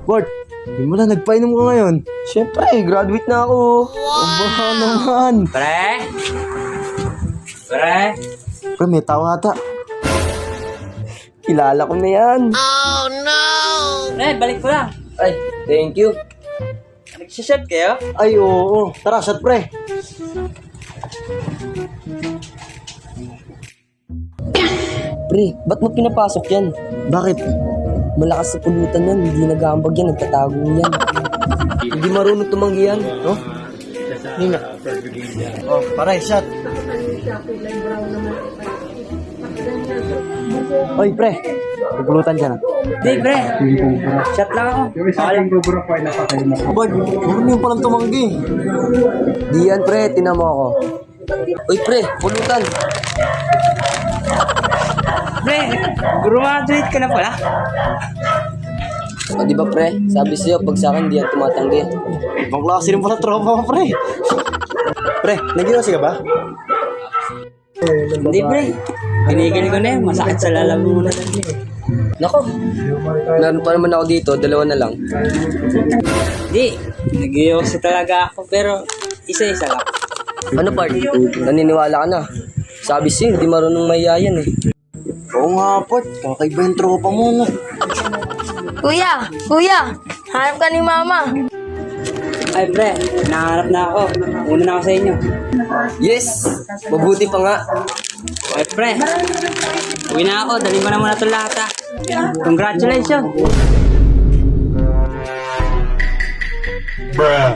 Bart, di mo na nagpainom ka ngayon. Siyempre, graduate na ako. Aba naman. Pre? Pre? Pre, may tao ata. Kilala ko na yan. Pre, balik ko lang. Ay, thank you. Nagsishot kayo? Ay, oo. Tara, shot pre. Pre, ba't mo pinapasok yan? Bakit? Malakas sa pulutan yan, hindi nag-aambag yan, nagtatago yan. Hindi marunong tumanggi yan, no? Hindi nga. Oh, pare, shot. Oy, pre. Nagpulutan ka na. Di, pre. Shot lang ako. Bart, marunong yung palang tumanggi. Di yan, pre, tinamo ako. Uy, pre, pulutan. Pre, graduate ka na pala. O, di ba, pre? Sabi sa'yo, pag sa akin, di yan tumatanggi. Ibang klase rin pala tropa mo, pre. Pre, nag-iwasi ka ba? Hindi, pre. Pinigil ko na yun. Masakit sa lalamunan. Nako, meron pa naman ako dito, dalawa na lang. Di, nag-iossi talaga ako. Pero isa-isa lang. Ano, part? Naniniwala ka na. Sabi sa'yo, hindi marunong mayayan eh. Oo nga, Bart. Kakaiba yung tropa mo, no? Kuya! Hanap ka ni Mama. Ay, pre. Nahanap na ako. Una na ako sa inyo. Yes! Mabuti pa nga. Ay, pre. Uwi na ako. Dali mo na muna ito lahat, ha. Congratulations. Bruh.